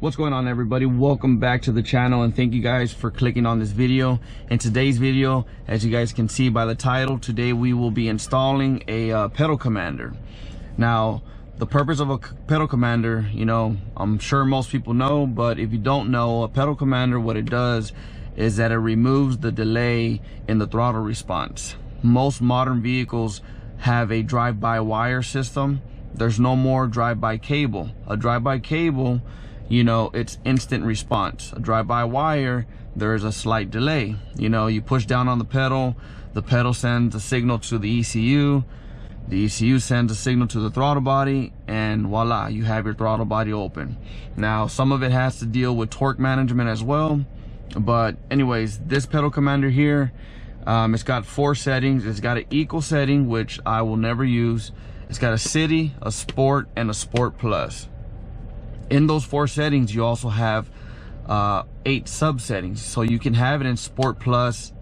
What's going on, everybody? Welcome back to the channel, and thank you guys for clicking on this video. In today's video, as you guys can see by the title, today we will be installing a pedal commander. Now, the purpose of a pedal commander, you know, I'm sure most people know, but if you don't know, a pedal commander, what it does is that it removes the delay in the throttle response. Most modern vehicles have a drive-by-wire system. There's no more drive-by cable. A drive-by cable, you know, it's instant response. A drive-by-wire, there is a slight delay. You know, you push down on the pedal sends a signal to the ECU sends a signal to the throttle body, and voila, you have your throttle body open. Now, some of it has to deal with torque management as well, but anyways, this pedal commander here, it's got 4 settings. It's got an eco setting, which I will never use. It's got a city, a sport, and a sport plus. In those 4 settings, you also have 8 sub settings. So you can have it in sport plus,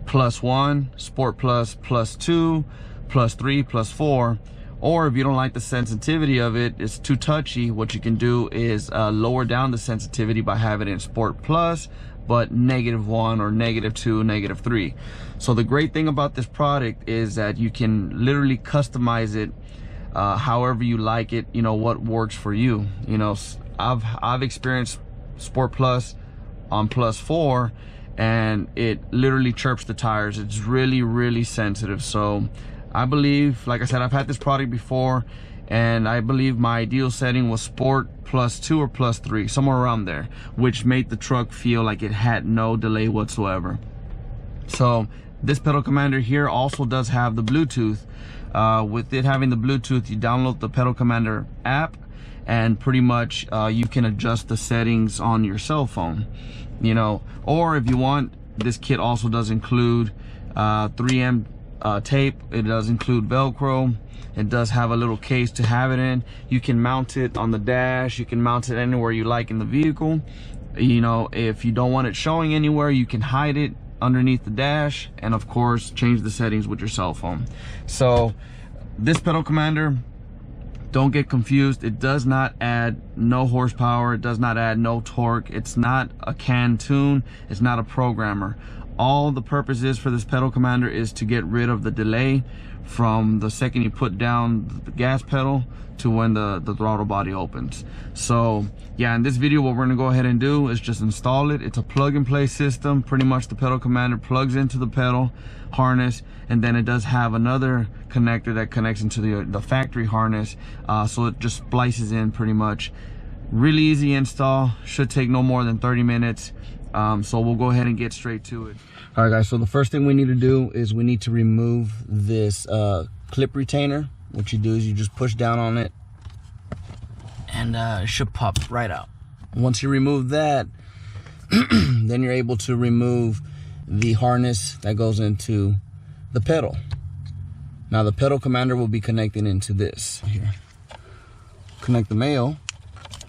+1, sport plus, +2, +3, +4. Or if you don't like the sensitivity of it, it's too touchy, what you can do is lower down the sensitivity by having it in sport plus, but -1 or -2, -3. So the great thing about this product is that you can literally customize it however you like it, you know, what works for you. You know, I've experienced sport plus on +4, and it literally chirps the tires. It's really sensitive. So I believe, like I said, I've had this product before, and I believe my ideal setting was sport +2 or +3, somewhere around there, which made the truck feel like it had no delay whatsoever. So this pedal commander here also does have the Bluetooth. With it having the Bluetooth, you download the pedal commander app, and pretty much you can adjust the settings on your cell phone, you know. Or if you want, this kit also does include 3M tape. It does include Velcro. It does have a little case to have it in. You can mount it on the dash. You can mount it anywhere you like in the vehicle. You know, if you don't want it showing anywhere, you can hide it underneath the dash, and of course change the settings with your cell phone. So this pedal commander, don't get confused, it does not add no horsepower, it does not add no torque, it's not a can tune, it's not a programmer. All the purpose is for this pedal commander is to get rid of the delay from the second you put down the gas pedal to when the throttle body opens. So yeah, in this video what we're gonna go ahead and do is just install it. It's a plug and play system. Pretty much the pedal commander plugs into the pedal harness, and then it does have another connector that connects into the factory harness, so it just splices in pretty much. Really easy install, should take no more than 30 minutes. So we'll go ahead and get straight to it. All right guys, so the first thing we need to do is we need to remove this clip retainer. What you do is you just push down on it, and it should pop right out. Once you remove that, then you're able to remove the harness that goes into the pedal. Now the pedal commander will be connected into this here. Connect the male,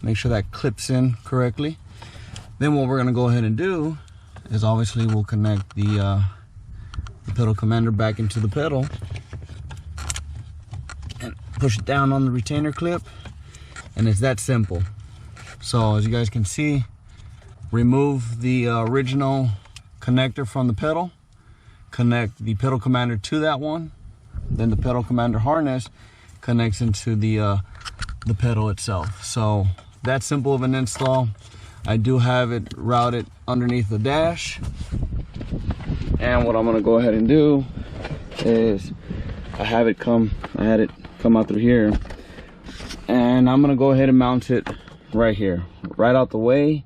make sure that clips in correctly. Then what we're gonna go ahead and do is obviously we'll connect the pedal commander back into the pedal and push it down on the retainer clip, and it's that simple. So as you guys can see, remove the original connector from the pedal, connect the pedal commander to that one, then the pedal commander harness connects into the pedal itself. So that simple of an install. I do have it routed underneath the dash, and what I'm gonna go ahead and do is I had it come out through here, and I'm gonna go ahead and mount it right here, right out the way.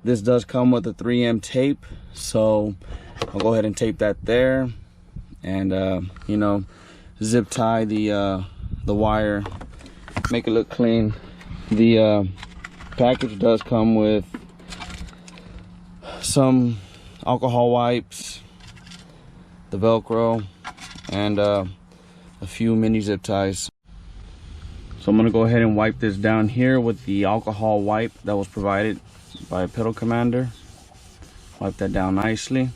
This does come with a 3M tape, so I'll go ahead and tape that there, and you know, zip tie the wire, make it look clean. The package does come with some alcohol wipes, the Velcro, and a few mini zip ties. So I'm gonna go ahead and wipe this down here with the alcohol wipe that was provided by pedal commander. Wipe that down nicely.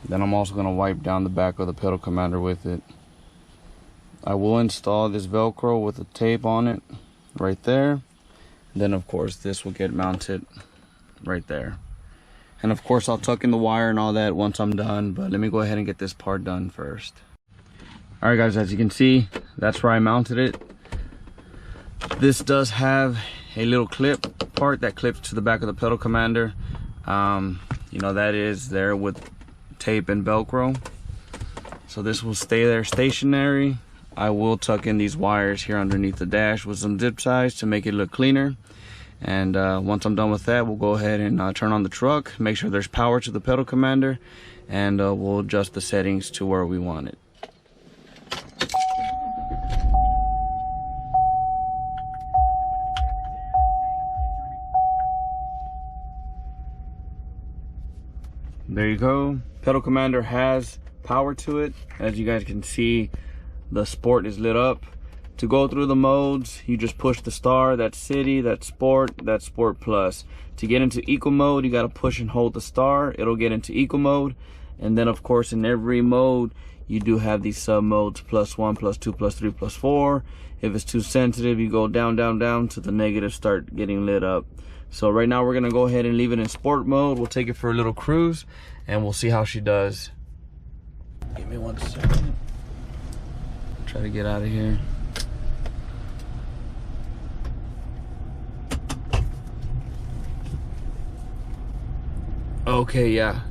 Then I'm also gonna wipe down the back of the pedal commander with it. I will install this Velcro with the tape on it right there. Then of course this will get mounted right there. And of course I'll tuck in the wire and all that once I'm done, but let me go ahead and get this part done first. All right guys, as you can see, that's where I mounted it. This does have a little clip part that clips to the back of the pedal commander. You know, that is there with tape and Velcro. So this will stay there stationary. I will tuck in these wires here underneath the dash with some zip ties to make it look cleaner. And once I'm done with that, we'll go ahead and turn on the truck, make sure there's power to the pedal commander, and we'll adjust the settings to where we want it. There you go. Pedal commander has power to it. As you guys can see, the sport is lit up. To go through the modes, you just push the star. That's city, that's sport plus. To get into eco mode, you got to push and hold the star. It'll get into eco mode. And then of course in every mode you do have these sub modes, +1, +2, +3, +4. If it's too sensitive, you go down to the negative start getting lit up. So right now we're gonna go ahead and leave it in sport mode. We'll take it for a little cruise and we'll see how she does. Give me 1 second. Try to get out of here. Okay, yeah.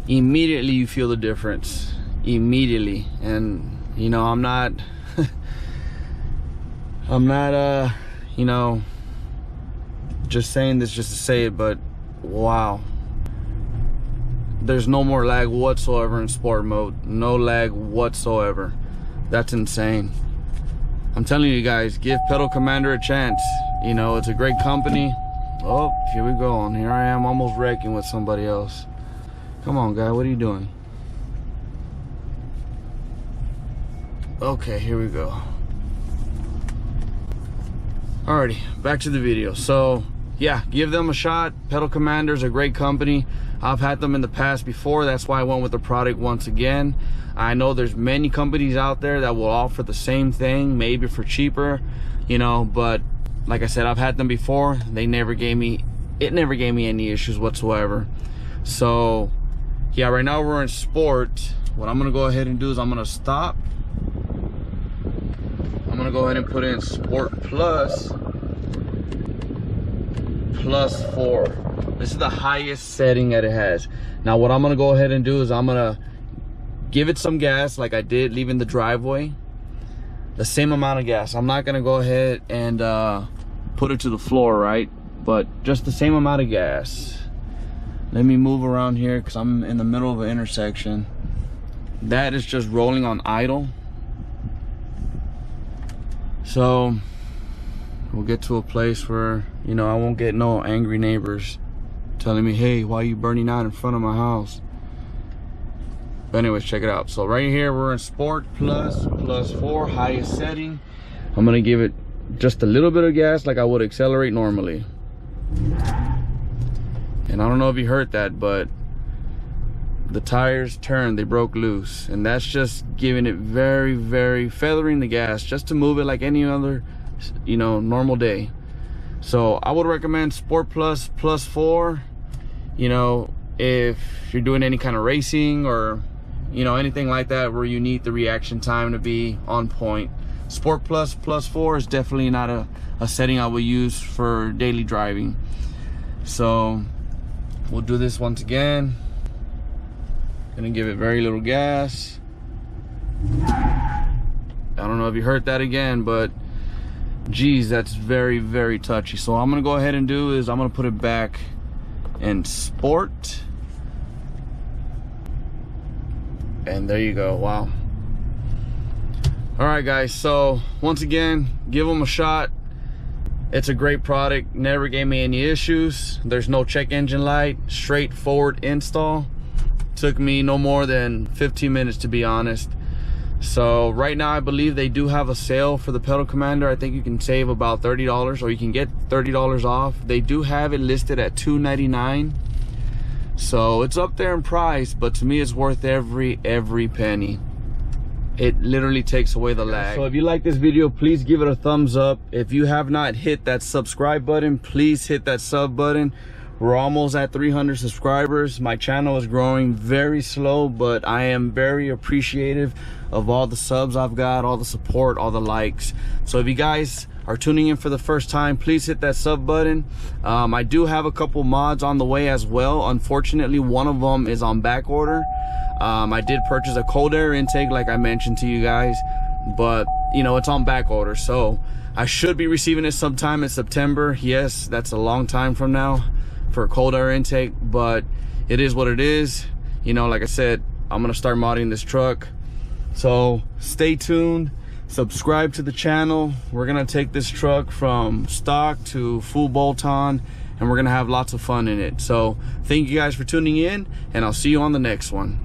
Immediately you feel the difference. Immediately. And you know, I'm not you know, just saying this just to say it, but wow, there's no more lag whatsoever in sport mode. No lag whatsoever. That's insane. I'm telling you guys, give Pedal Commander a chance. You know, it's a great company. Oh, here we go, and here I am almost wrecking with somebody else. Come on guy, what are you doing? Okay, here we go. Alrighty, back to the video. So yeah, give them a shot. Pedal Commander's a great company. I've had them in the past before. That's why I went with the product once again. I know there's many companies out there that will offer the same thing, maybe for cheaper, you know, but like I said, I've had them before. It never gave me any issues whatsoever. So yeah, right now we're in sport. What I'm gonna go ahead and do is I'm gonna stop. I'm gonna go ahead and put in sport +4. This is the highest setting that it has. Now what I'm gonna go ahead and do is I'm gonna give it some gas like I did leaving the driveway. The same amount of gas. I'm not gonna go ahead and put it to the floor, right? But just the same amount of gas. Let me move around here because I'm in the middle of an intersection. That is just rolling on idle. So we'll get to a place where, you know, I won't get no angry neighbors telling me, hey, why are you burning out in front of my house? But anyways, check it out. So right here we're in sport +4, highest setting. I'm gonna give it just a little bit of gas like I would accelerate normally. And I don't know if you heard that, but the tires turned, they broke loose. And that's just giving it very, very feathering the gas just to move it like any other, you know, normal day. So I would recommend Sport +4, you know, if you're doing any kind of racing or, you know, anything like that where you need the reaction time to be on point. Sport +4 is definitely not a setting I would use for daily driving. So we'll do this once again. Gonna give it very little gas. I don't know if you heard that again, but geez, that's very, very touchy. So what I'm gonna go ahead and do is I'm gonna put it back in sport. And there you go. Wow. All right guys, so once again, give them a shot. It's a great product, never gave me any issues. There's no check engine light, straightforward install. Took me no more than 15 minutes to be honest. So right now I believe they do have a sale for the Pedal Commander. I think you can save about $30 or you can get $30 off. They do have it listed at $2.99. So it's up there in price, but to me it's worth every penny. it literally takes away the lag. So if you like this video, please give it a thumbs up. If you have not hit that subscribe button, please hit that sub button. We're almost at 300 subscribers. My channel is growing very slow, but I am very appreciative of all the subs I've got, all the support, all the likes. So if you guys are tuning in for the first time, please hit that sub button. I do have a couple mods on the way as well. Unfortunately, one of them is on back order. I did purchase a cold air intake like I mentioned to you guys, but you know, it's on back order, so I should be receiving it sometime in September. Yes, that's a long time from now for a cold air intake, but it is what it is. You know, like I said, I'm gonna start modding this truck, so stay tuned, subscribe to the channel. We're gonna take this truck from stock to full bolt-on, and we're gonna have lots of fun in it. So thank you guys for tuning in, and I'll see you on the next one.